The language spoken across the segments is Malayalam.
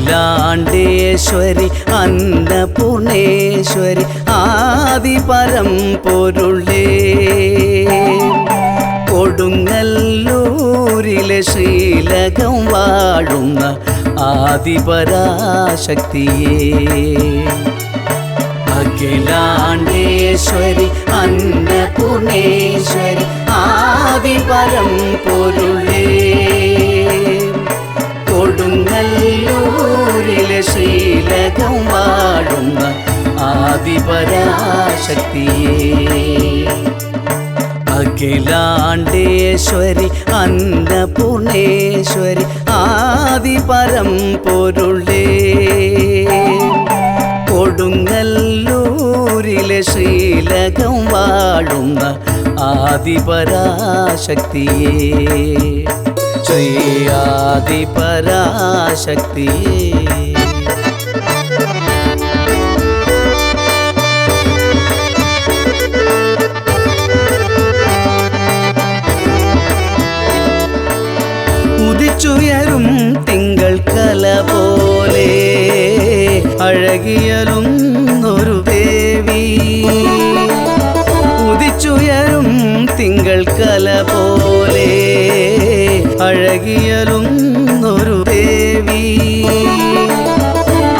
അഖിലാണ്ടേശ്വരി അന്നപൂർണേശ്വരി ആദിപരംപൊരുളേ കൊടുങ്ങല്ലൂരിലെ ശ്രീലകം വാഴുന്ന ആദിപരാശക്തിയേ അഖിലാണ്ടേശ്വരി അന്നപൂർണേശ്വരി ആദിപരംപൊരുളേ കൊടുങ്ങല്ലൂരിലെ ശ്രീലകം വാഴുന്ന ആദിപരാശക്തിയേ അഖിലാണ്ടേശ്വരി അന്നപൂർണേശ്വരി ആദിപരംപൊരുളേ കൊടുങ്ങല്ലൂരിലെ ശ്രീലകം വാഴുന്ന ആദിപരാശക്തിയേ ശ്രീ ആദിപരാശക്തിയേ ഉദിച്ചുയരും തിങ്കൾ കല പോലെ അഴകിയലുന്നൊരു ദേവി ഉദിച്ചുയരും തിങ്കൾ കല പോലെ അഴകിയലുന്നൊരു ദേവി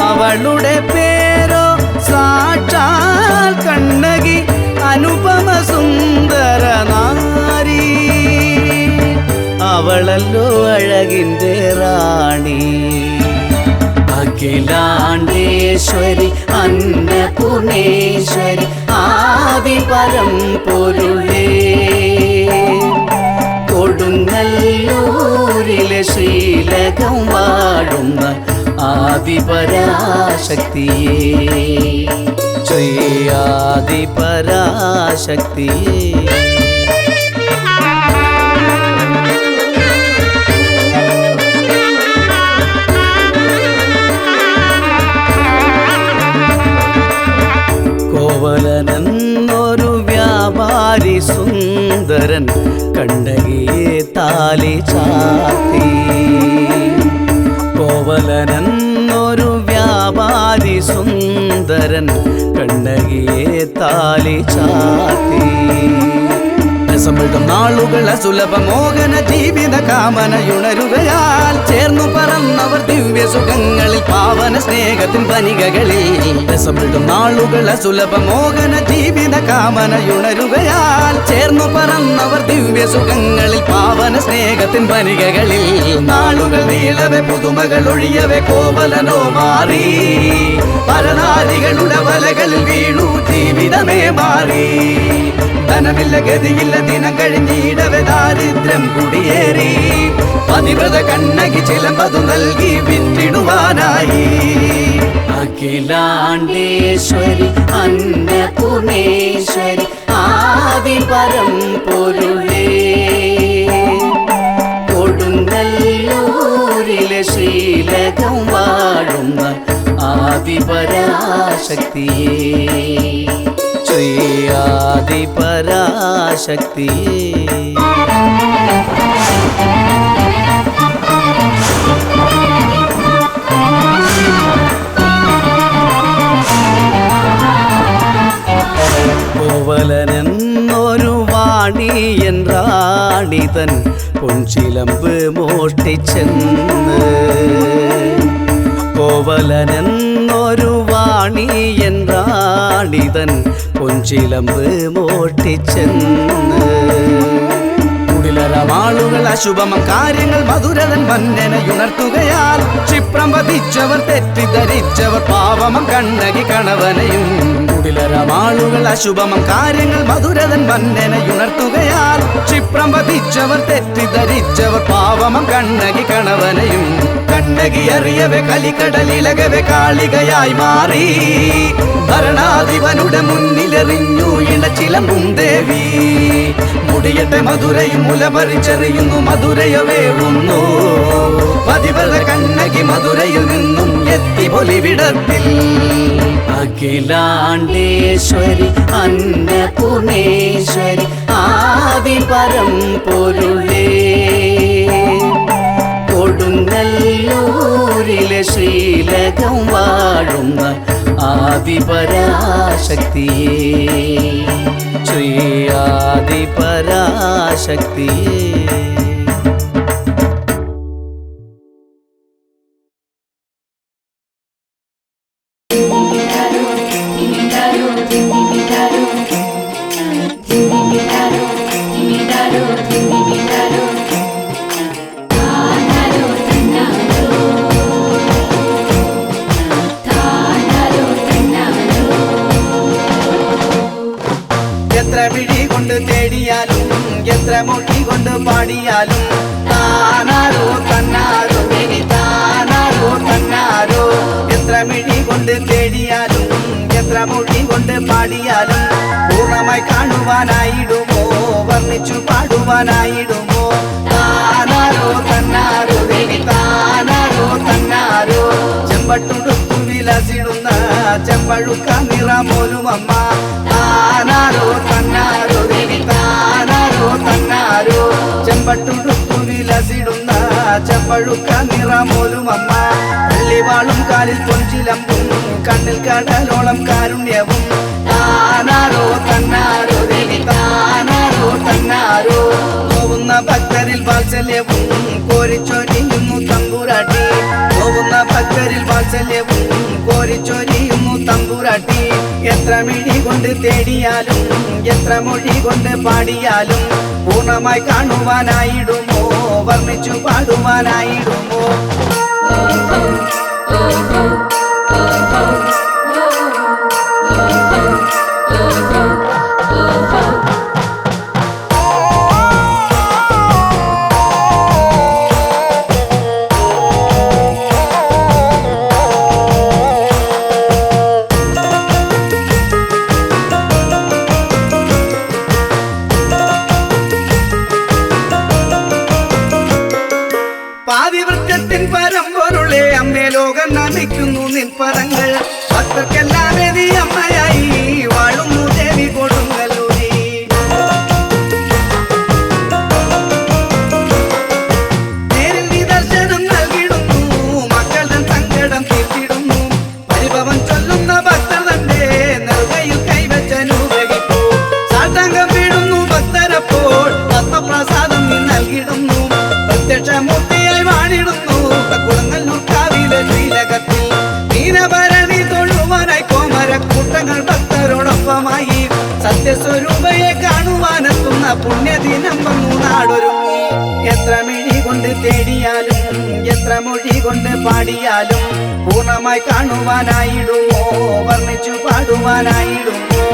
അവളുടെ പേരോ സാക്ഷാൽ കണ്ണകി അനുപമ സുന്ദര നാരി അവളല്ലോ അഴകിൻ്റെ റാണി അഖിലാണ്ടേശ്വരി അന്നപൂർണേശ്വരി ആദിപരംപൊരുളേ കൊടുങ്ങല്ലൂരിലെ ശ്രീലകം വാഴുന്ന ആദിപരാശക്തിയേ ശ്രീ ആദിപരാശക്തിയേ കോവലനെന്നൊരു വ്യാപാരി സുന്ദരൻ കണ്ണകിയെ താലി ചാർത്തി കോവലനെന്നൊരു വ്യാപാരി സുന്ദരൻ കണ്ണകിയെ താലി ചാർത്തി രസമിടും നാളുകൾ സുലഭ മോഹന ജീവിത കാമനയുണരുകയാൽ ചേർന്നു പറന്നവർ ദിവ്യ സുഖങ്ങളിൽ പാവന സ്നേഹത്തിൻ വനികകളിൽ രസമിടും നാളുകൾ സുലഭ മോഹന ജീവിത കാമനയുണരുകയാൽ ചേർന്നു പറന്നവർ ദിവ്യ സുഖങ്ങളിൽ പാവന സ്നേഹത്തിൻ വനികകളിൽ നാളുകൾ നീളവെ പുതുമകൾ ഒഴിയവെ കോവലനോ മാറി പരനാരികളുടെ വലകളിൽ വീണു ജീവിതമേ മാറി ധനമില്ല ഗതിയില്ല ദിനം കഴിഞ്ഞിടവെ ദാരിദ്ര്യം കുടിയേറി പതിവ്രത കണ്ണകി ചിലമ്പതു നൽകി വിറ്റിടുവാനായി അഖിലാണ്ടേശ്വരി അന്നപൂർണേശ്വരി ആദിപരംപൊരുളേ കൊടുങ്ങല്ലൂരിലെ ശ്രീലകം വാഴുന്ന ആദിപരാശക്തിയേ ശ്രീ ആദിപരാശക്തിയേ കോവലനെന്നൊരു വാണിയൻ റാണിതൻ പൊൻചിലമ്പ് മോഷ്ടിച്ചെന്ന് കോവലനെന്നൊരു വാണിയൻ റാണിതൻ പൊൻചിലമ്പ് മോഷ്ടിച്ചെന്ന് കുടിലരമാളുകൾ അശുഭമം കാര്യങ്ങൾ മധുരതൻ വന്ദനയുണർത്തുകയാൽ ക്ഷിപ്രം വധിച്ചവർ തെറ്റിദ്ധരിച്ചവർ പാവമം കണ്ണകി കണവനെയും കുടിലരമാളുകൾ അശുഭമം കാര്യങ്ങൾ മധുരതൻ വന്ദനയുണർത്തുകയാൽ ക്ഷിപ്രം വധിച്ചവർ തെറ്റിദ്ധരിച്ചവർ പാവമം കണ്ണകി കണവനെയും കണ്ണകി അറിയവെ കലിക്കടലിലകവെ കാളികയായി മാറി ഭരണാധിപനുടെ മുന്നിലെറിഞ്ഞു ഇണച്ചിലമ്പും ദേവി മുടിയട്ടെ മധുരയും മുലപറിച്ചെറിയുന്നു മധുരയോ വേവുന്നു പതിവ്രത കണ്ണകി മധുരയിൽ നിന്നും എത്തി പൊലിവിടത്തിൽ അഖിലാണ്ടേശ്വരി അന്നപൂർണേശ്വരി ആദിപരംപൊരുളേ കൊടുങ്ങല്ലൂരിലെ ശ്രീലകം വാഴുന്ന ആദിപരാശക്തിയേ ശ്രീ ആദിപരാശക്തിയേ. എത്ര വിഴി കൊണ്ട് തേടിയാലും എത്ര മൊഴി കൊണ്ട് പാടിയാലും താനാരോ തന്നാരോ ഇനി താനാരോ തന്നാരോ. എത്ര മിഴി കൊണ്ട് തേടിയാലും എത്ര മൊഴി കൊണ്ട് പാടിയാലും പൂർണ്ണമായി കാണുവാനായിടുമോ വർണ്ണിച്ചു പാടുവാനായിടുമോ. താനാരോ തന്നാരോ ഇനി താനാരോ തന്നാരോ. ചെമ്പട്ടുടുത്തു വിലസിടുന്ന ചെമ്പഴുക്ക നിറമോലുമമ്മ താനാരോ തന്നാരോ ഇനി താനാരോ തന്നാരോ. ചെമ്പട്ടുടുത്തു വിലസിടുന്ന ചെമ്പഴുക്ക നിറമോലുമമ്മ പള്ളിവാളും കാലിൽ പൊഞ്ചിലമ്പും കണ്ണിൽ കടലോളം കാരുണ്യവും താനാരോ തന്നാരോ ഇനി താനാരോ തന്നാരോ. നോവുന്ന ഭക്തരിൽ വാത്സല്യവും കോരിച്ചൊരിയുന്നു തമ്പുരാട്ടി. നോവുന്ന ഭക്തരിൽ വാത്സല്യവും കോരിച്ചൊരിയുന്നു തമ്പുരാട്ടി. എത്ര മിഴി കൊണ്ട് തേടിയാലും എത്ര മൊഴി കൊണ്ട് പാടിയാലും പൂർണ്ണമായി കാണുവാനായിടുമോ വർണ്ണിച്ചു പാടുവാനായിടുമോ. പാതിവൃക്കത്തിൻ പരമ്പൊരുളെ അമ്മേ ലോകം നമിക്കുന്നു നിൻ പദങ്ങൾ. ഭക്തർക്കെല്ലാം വേദി അമ്മയായി വാഴുന്നു ദേവി കൊടുങ്ങല്ലൂരി. നേരിൽ നീ ദർശനം നൽകിടുന്നു മക്കളുടെ സങ്കടം തീർത്തിടുന്നു. പരിഭവം ചൊല്ലുന്ന ഭക്തർ തന്റെ നെറുകയിൽ കൈവച്ചനുഗ്രഹിപ്പൂ. സാഷ്ടാംഗം വീടുന്നു ഭക്തരപ്പോൾ തത്വപ്രസാദം നീ നൽകിടുന്നു. പ്രത്യക്ഷമൂർത്തിയായി വാണിടുന്നു കൊടുങ്ങല്ലൂർ കാവിലെ ശ്രീലകത്തിൽ. നീനഭരണി തൊഴുവാനായി കോമരക്കൂട്ടങ്ങൾ ഭക്തരോടൊപ്പമായി സത്യസ്വരൂപയെ കാണുവാനെത്തുന്ന പുണ്യദിനം വന്നു നാടൊരുങ്ങി. എത്ര മിഴി കൊണ്ട് തേടിയാലും എത്ര മൊഴി കൊണ്ട് പാടിയാലും പൂർണ്ണമായി കാണുവാനായിടുമോ വർണ്ണിച്ചു പാടുവാനായിടുമോ.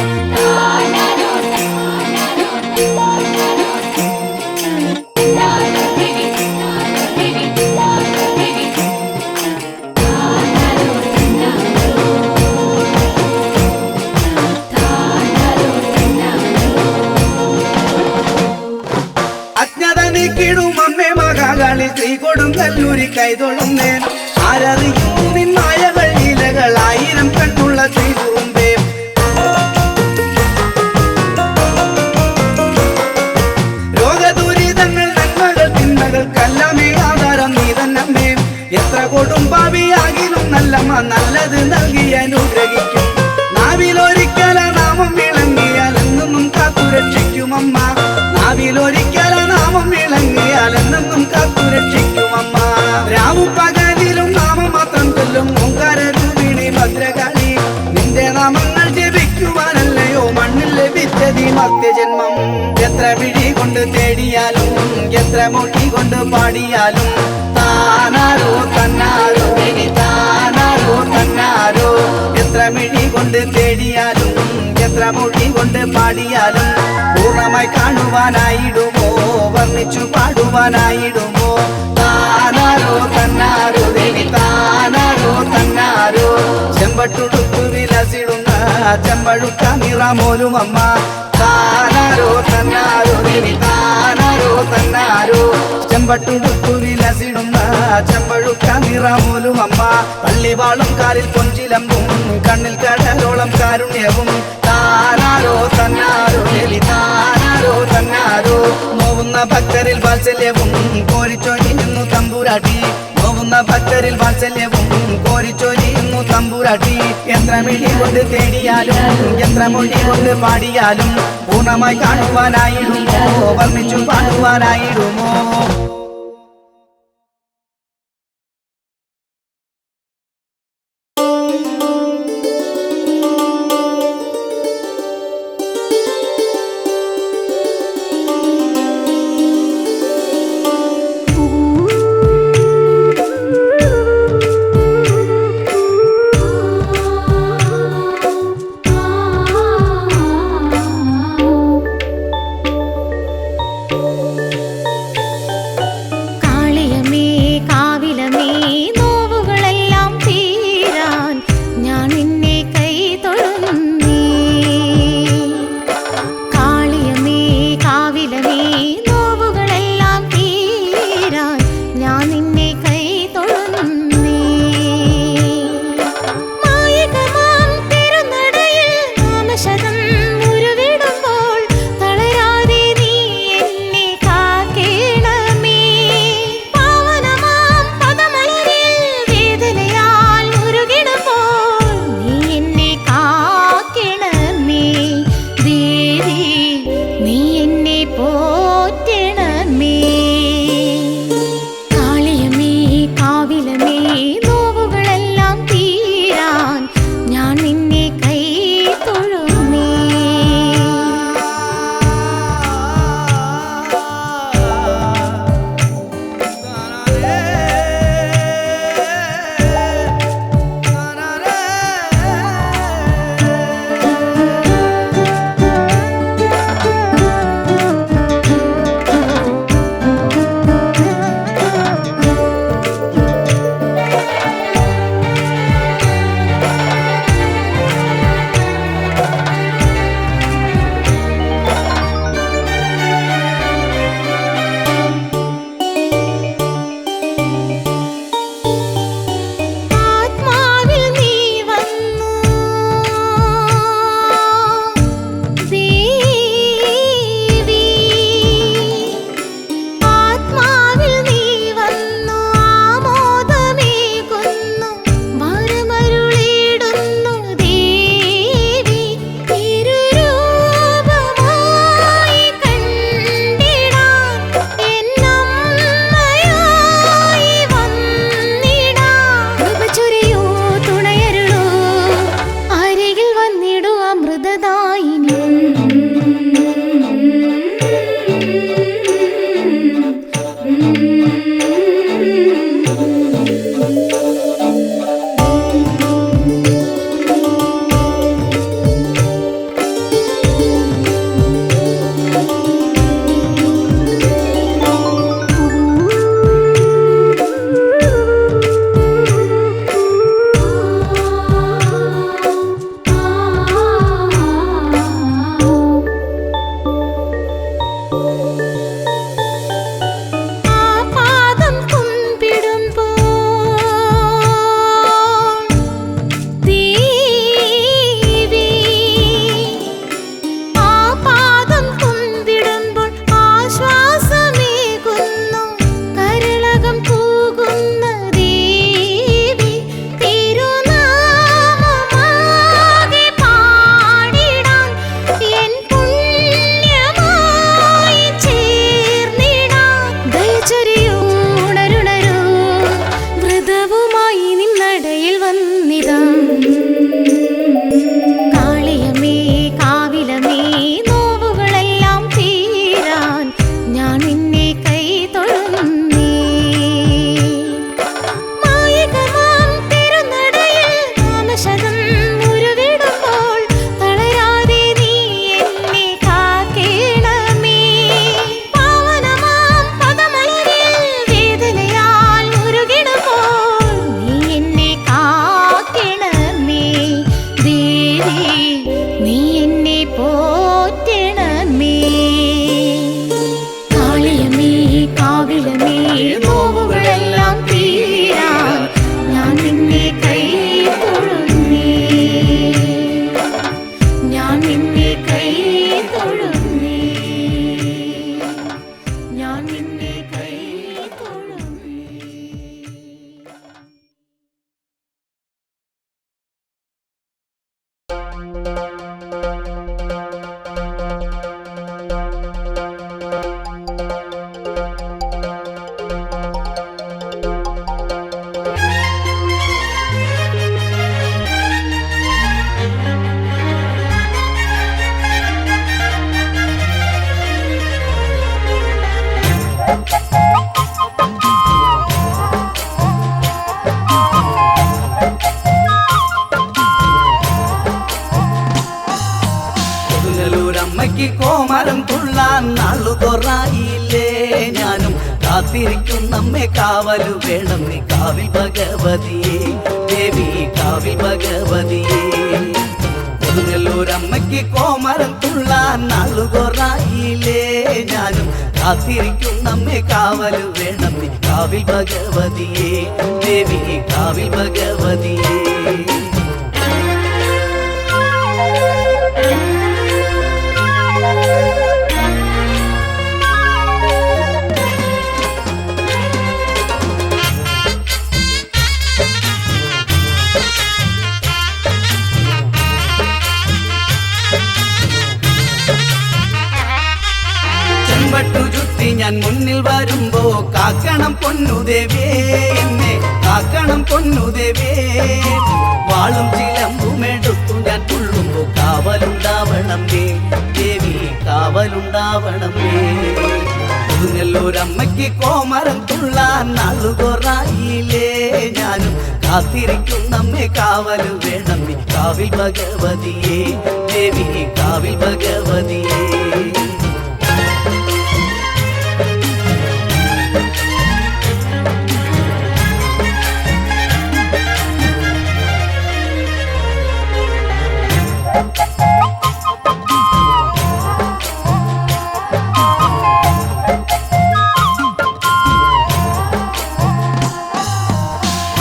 അജ്ഞത നീക്കിടും അമ്മേ മഹാകാളി ശ്രീ കൊടുങ്ങല്ലൂരി കൈതൊഴുന്നേ. ആരറിയൂ നിൻ മായകൾ ലീലകൾ ആയിരം കണ്ണുള്ള ശ്രീ കുറുമ്പേ. രോഗദുരിതങ്ങൾ നന്മകൾ തിന്മകൾക്കെല്ലാമേ ആധാരം നീ തന്നമ്മേ. എത്ര കൊടും ഭാവിയാകിലും നല്ലമ്മ നല്ലത് നൽകി അനുഗ്രഹിക്കും. നാവിലൊരിക്കല നാമം വിളങ്ങിയാൽ എന്നും കാത്തുരക്ഷിക്കുമമ്മ. നാവിലൊരിക്കല നാമം വിളങ്ങിയാൽ എന്നും കാത്തുരക്ഷിക്കുമമ്മ. രാവും പകലിലും നാമം മാത്രം ചൊല്ലും ഓങ്കാരരൂപിണി ഭദ്രകാളി. നിന്റെ നാമങ്ങൾ ജപിക്കുവാനല്ലയോ മണ്ണിൽ ലഭിച്ചതി മർത്യജന്മം. എത്ര വിഴി കൊണ്ട് തേടിയാലും എത്ര മൊഴി കൊണ്ട് പാടിയാലും താനാരോ തന്നാരോ ഇനി താനാരോ തന്നാരോ. എത്ര മിഴി കൊണ്ട് തേടിയാലും എത്ര മൊഴി കൊണ്ട് പാടിയാലും പൂർണ്ണമായി കാണുവാനായിടുമോ വർണ്ണിച്ചു പാടുവാനായിടുമോ. താനാരോ തന്നാരോ ഇനി താനാരോ തന്നാരോ. ചെമ്പട്ടുടുത്തു വിലസിടുന്ന ചെമ്പഴുക്ക നിറമോലുമമ്മ താനാരോ തന്നാരോ ഇനി താനാരോ തന്നാരോ. ചെമ്പട്ടുടുത്തു വിലസിടുന്ന ചെമ്പഴുക്ക നിറമോലുമമ്മ പള്ളിവാളും കാലിൽ പൊഞ്ചിലമ്പും കണ്ണിൽ കടലോളം കാരുണ്യവും താനാരോ തന്നാരോ എലി താനാരോ തന്നാരോ. നോവുന്ന ഭക്തരിൽ വാത്സല്യവും കോരിച്ചൊഴിയുന്നു തമ്പുരാട്ടി. നോവുന്ന ഭക്തരിൽ വാത്സല്യവും തമ്പുരാട്ടി. യന്ത്രമിഴി കൊണ്ട് തേടിയാലും യന്ത്രമൊഴി കൊണ്ട് പാടിയാലും പൂർണ്ണമായി കാണുവാനായിടുമോ, വർണ്ണിച്ചു പാടുവാനായിടുമോ? കൊടുങ്ങല്ലൂരമ്മയ്ക്ക് കോമരം തുള്ളാൻ നാളുകൊറായില്ലേ ഞാനും കാത്തിരിക്കും നമ്മെ കാവലു വേണം നീ കാവിൽ ഭഗവതിയെ ദേവി കാവിൽ ഭഗവതിയെ കൊടുങ്ങല്ലൂരമ്മയ്ക്ക് കോമരം തുള്ളാൻ നാളുകൊറായില്ലേ ഞാനും കാത്തിരിക്കും നമ്മെ കാവലു വേണം നീ കാവിൽ ഭഗവതിയെ ദേവി കാവിൽ ഭഗവതിയെ ചെമ്പട്ടു ചുറ്റി ഞാൻ മുന്നിൽ വരുമ്പോ കാക്കണം പൊന്നുദേവേ എന്നെ കാക്കണം പൊന്നുദേവേ വാളും ചിലമ്പുമെടുത്തു ഞാൻ തുള്ളുമ്പോ കാവലുണ്ടാവണം ദേവി കാവലുണ്ടാവണം കൊടുങ്ങല്ലൂരമ്മയ്ക്ക് കോമരം തുള്ളാൻ നാളുകൊറായില്ലേ ഞാനും കാത്തിരിക്കും നമ്മെ കാവലു വേണം നീ കാവിൽ ഭഗവതിയെ ദേവി കാവിൽ ഭഗവതിയെ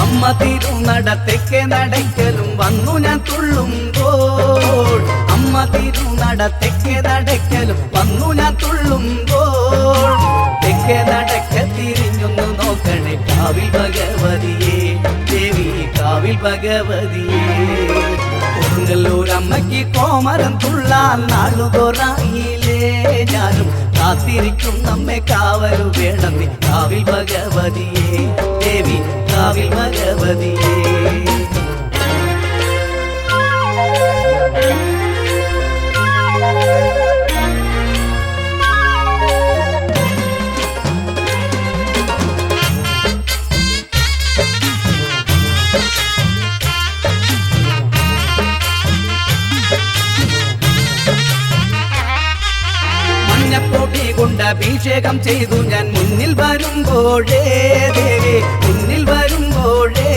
അമ്മ തിരുനടത്തേക്ക് നടക്കലും വന്നു ഞാൻ തുള്ളുമ്പോൾ അമ്മ തിരുനടത്തേക്ക് നടക്കലും വന്നു ഞാൻ തുള്ളുമ്പോൾ തെക്കേ നടക്ക തിരിഞ്ഞൊന്നു നോക്കണേ കാവിൽ ഭഗവതിയെ ദേവി കാവിൽ ഭഗവതിയെ കൊടുങ്ങല്ലൂരമ്മയ്ക്ക് കോമരം തുള്ളാൻ നാളുകൊറായില്ലേ ഞാനും കാത്തിരിക്കും നമ്മെ കാവലു വേണം നീ കാവിൽ ഭഗവതിയെ ദേവി കാവിൽ ഭഗവതിയെ മഞ്ഞപ്പൊടി കൊണ്ട് അഭിഷേകം ചെയ്തു ഞാൻ മുന്നിൽ വരുമ്പോഴേ ദേവി മുന്നിൽ വരുമ്പോഴേ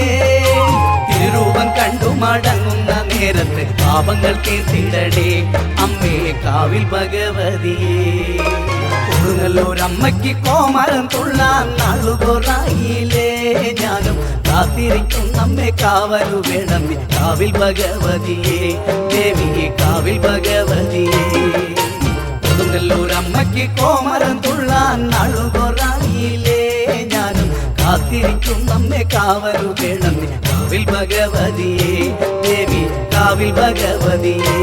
തിരുരൂപം കണ്ടു മടങ്ങുന്ന നേരത്ത് പാപങ്ങൾ തീർത്തിടണേ അമ്മേ കാവിൽ ഭഗവതിയെ കൊടുങ്ങല്ലൂരമ്മയ്ക്ക് കോമരം തുള്ളാൻ നാളുകൊറായില്ലേ ഞാനും കാത്തിരിക്കും നമ്മെ കാവലു വേണം നീ കാവിൽ ഭഗവതിയെ ദേവി കാവിൽ ഭഗവതിയെ കൊടുങ്ങല്ലൂരമ്മയ്ക്ക് കോമരം തുള്ളാൻ നാളുകൊറായില്ലേ ഞാനും കാത്തിരിക്കും നമ്മെ കാവലു വേണം നീ കാവിൽ ഭഗവതിയെ ദേവി കാവിൽ ഭഗവതിയെ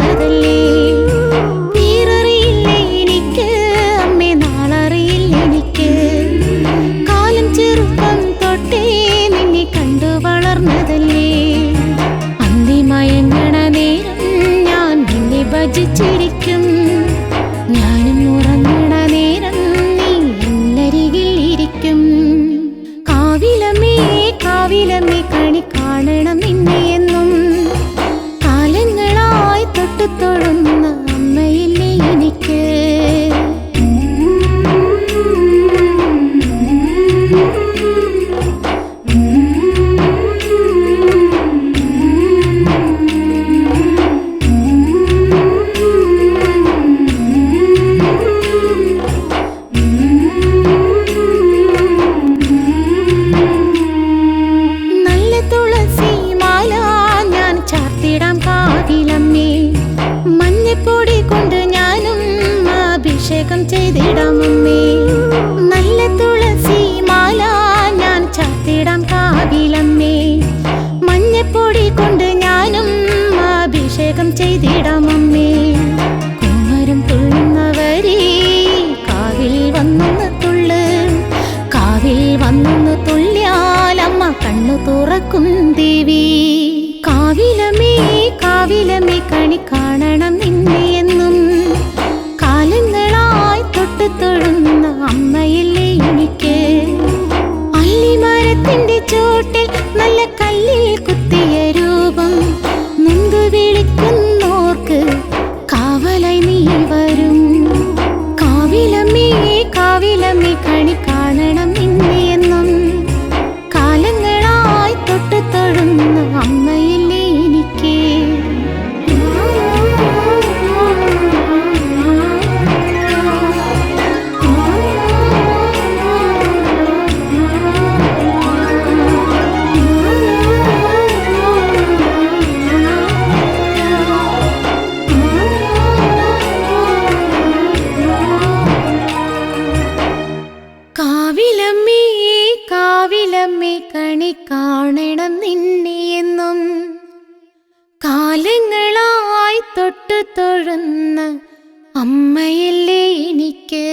വളർന്നതല്ലേ. പേരറിയില്ല എനിക്ക് അമ്മേ, നാളറിയില്ല എനിക്ക്. കാലം ചെറുപ്പം തൊട്ടേ നിന്നെ കണ്ടു വളർന്നതല്ലേ. അന്തിമയങ്ങണ നേരം ഞാൻ നിന്നെ ഭജിച്ചിരിക്കും. ഞാനും ഉറങ്ങണ നേരം നീ എന്നരികിൽ ഇരിക്കും. കാവിലമ്മേ കാവിലമ്മേ കണി കാണണം നിന്നെ എന്നും. കാലങ്ങളായി തൊട്ടു തൊഴുന്ന അമ്മയില്ലേ എനിക്ക്. മഞ്ഞപ്പൊടി കൊണ്ട് ഞാനും അഭിഷേകം ചെയ്തിടാം അമ്മേ. നല്ല തുളസി മാല ഞാൻ ചാർത്തിടാം കാവിലമ്മേ. മഞ്ഞപ്പൊടി കൊണ്ട് ഞാനും അഭിഷേകം ചെയ്തിടാം അമ്മേ. കുമരം തുള്ളുന്നവരെ കാവിൽ വന്നൊന്ന് തുള്ള്. കാവിൽ വന്നൊന്ന് തുള്ളിയാൽ അമ്മ കണ്ണു തുറക്കും ദേവി. കാവിലമ്മേ കാവിലമ്മേ കണി കാണണം നിന്നെ എന്നും. കാലങ്ങളായി തൊട്ടു തൊഴുന്ന അമ്മയില്ലേ എനിക്ക്. അല്ലിമരത്തിന്റെ ചോട്ടിൽ നല്ല കല്ലിൽ കുത്തിയ രൂപം നൊന്തു വിളിക്കുന്നോർക്ക് കാവലായി നീ വരും. കാവിലമ്മേ കാവിലമ്മേ കണി കാണണം നിന്നെ എന്നും. കാലങ്ങളായി തൊട്ടു തൊഴുന്ന അമ്മയില്ലേ എനിക്ക്. കാവിലമ്മേ കാവിലമ്മേ കണി കാണണം നിന്നെ എന്നും. കാലങ്ങളായി തൊട്ടു തൊഴുന്ന അമ്മയല്ലേ എനിക്ക്.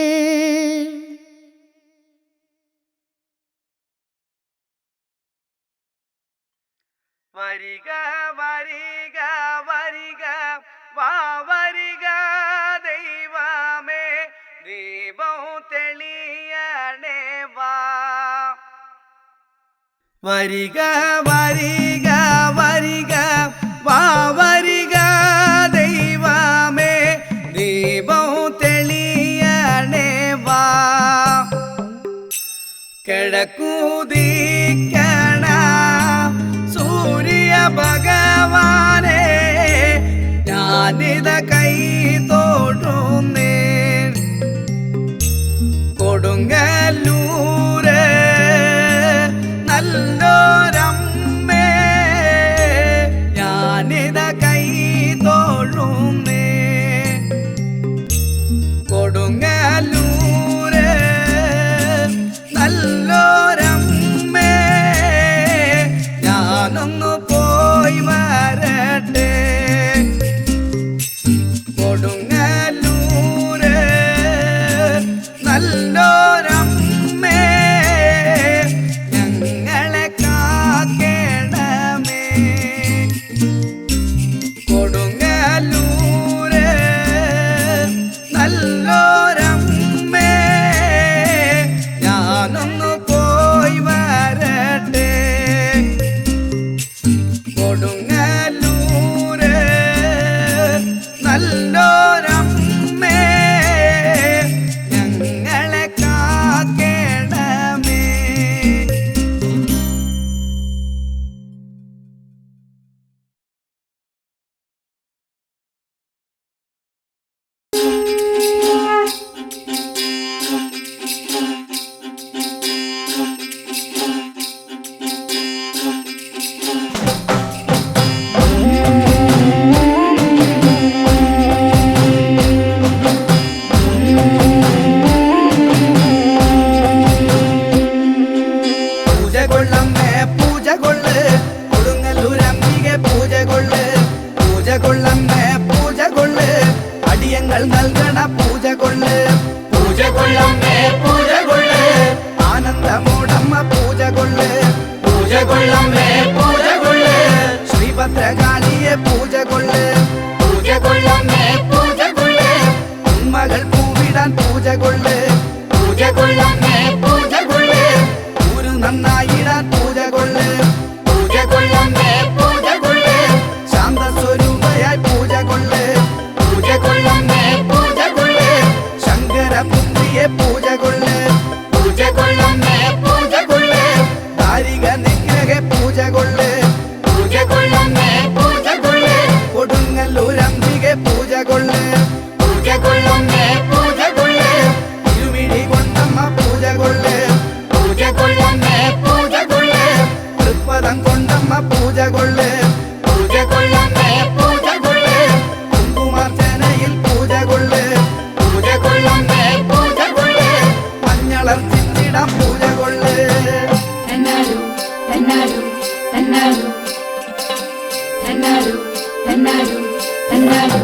വരിക വരിക വരിക വാ വരിക ദൈവമേ, ദീപം തെളിയണേ വാ. വരിക വരിക വരിക വാ വരിക ദൈവമേ, ദീപം തെളിയണേ വാ. കിഴക്കുദിക്കണ സൂര്യ ഭഗവാനെ, ഞാനിത കൈ തോടുന്നേ. കൊടുങ്ങല്ലൂര് നല്ലോരമ്മേ, ഞാനിത കൈ തോഴുന്നേ. കൊടുങ്ങല്ലൂര് നല്ലോരമ്മേ, ഞാനൊന്നു പോയി വരട്ടെ. കൊടുങ്ങല്ലൂർ കൊള്ളമ്മേ പൂജ കൊള്ളേ തൃപ്പദം കൊണ്ടമ്മ പൂജ കൊള്ളേ പൂജ കൊള്ളമ്മേ പൂജ കൊള്ളേ കുങ്കുമാർച്ചനയിൽ പൂജ കൊള്ളേ പൂജ കൊള്ളമ്മേ പൂജ കൊള്ളേ മഞ്ഞളർച്ചിടാം പൂജ കൊള്ളേ തന്നാലു തന്നാലു തന്നാലു തന്നാലു തന്നാലു തന്നാലു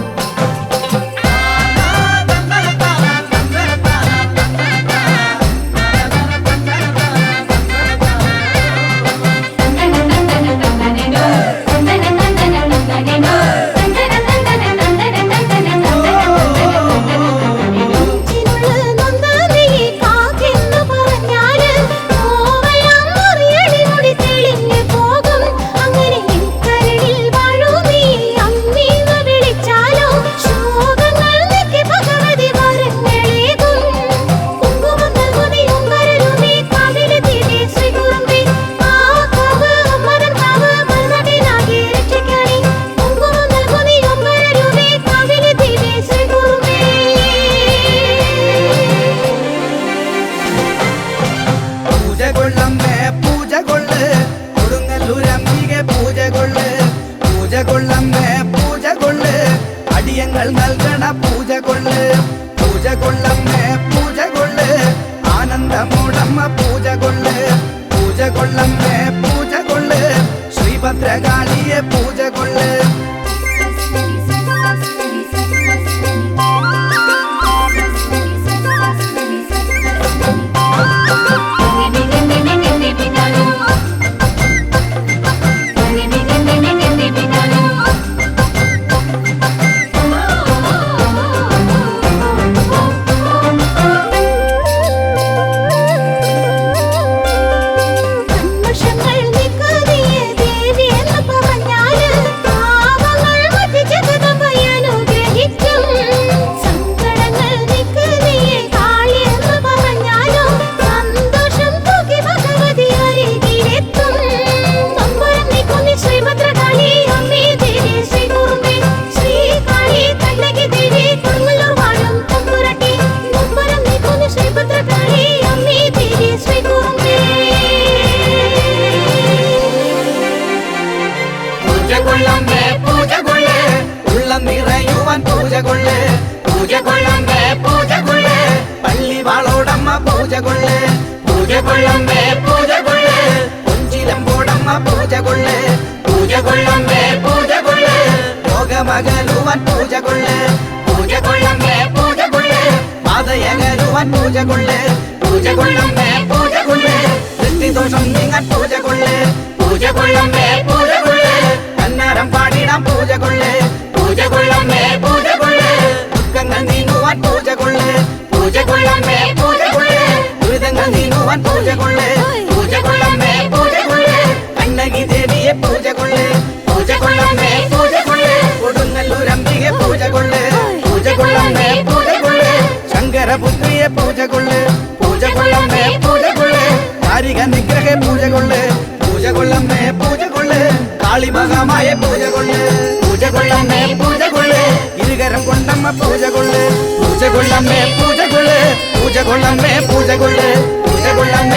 അടിയങ്ങൾ നൽകണ പൂജ കൊള്ള് പൂജ കൊള്ളമ്മേ പൂജ കൊള്ള് ആനന്ദമോടമ്മ പൂജ കൊള്ള് പൂജ കൊള്ളമ്മേ പൂജ കൊള്ള് ശ്രീഭദ്രകാളിയെ പൂജ കൊള്ള് പൂജ കൊള്ളേ പൂജ കൊള്ളമ്മേ പൂജ കൊള്ളേ പള്ളി വാളോടമ്മ പൂജ കൊള്ളേ പൂജ കൊള്ളമ്മേ പൂജ കൊള്ളേ കുഞ്ചിലമ്പോടമ്മ പൂജ കൊള്ളേ പൂജ കൊള്ളമ്മേ പൂജ കൊള്ളേ ലോകമകലുവൻ പൂജ കൊള്ളേ പൂജ കൊള്ളമ്മേ പൂജ കൊള്ളേ പാതയകലുവൻ പൂജ കൊള്ളേ പൂജ കൊള്ളമ്മേ പൂജ കൊള്ളേ ദൃഷ്ടിദോഷം നിങ്ങൾ പൂജ കൊള്ളേ പൂജ കൊള്ളമ്മേ പൂജ കൊള്ളേ കന്നരം പാടിടാം പൂജ കൊള്ളേ പൂജ കൊള്ളമ്മേ പൂജ കൊള്ളേ ദുഃഖങ്ങൾ നീങ്ങുവാൻ പൂജ കൊള്ളേ പൂജ കൊള്ളമ്മേ പൂജ കൊള്ളേ ദുരിതങ്ങൾ നീങ്ങുവാൻ പൂജ കൊള്ളേ പൂജ കൊള്ളമ്മേ പൂജ കൊള്ളേ കണ്ണകി ദേവിയെ പൂജ കൊള്ളേ പൂജ കൊള്ളമ്മേ പൂജ കൊള്ളേ കൊടുങ്ങല്ലൂരംബികെ പൂജ കൊള്ളേ പൂജ കൊള്ളമ്മേ പൂജ കൊള്ളേ ശങ്കരപുത്രിയെ പൂജ കൊള്ളേ പൂജ കൊള്ളമ്മേ പൂജ കൊള്ളേ കാരിക നിഗ്രഹെ പൂജ കൊള്ളേ പൂജ കൊള്ളമ്മേ പൂജ കൊള്ളേ കാളിമഹാമായ പൂജ കൊള്ളേ പൂജ കൊള്ളമ്മേ പൂജ കൊള്ളേ ഇരുകരം കൊണ്ടമ്മ പൂജ കൊള്ളേ പൂജ കൊള്ളമ്മേ പൂജ കൊള്ളേ പൂജ കൊള്ളമ്മേ പൂജ കൊള്ളേ പൂജ കൊള്ളമ്മേ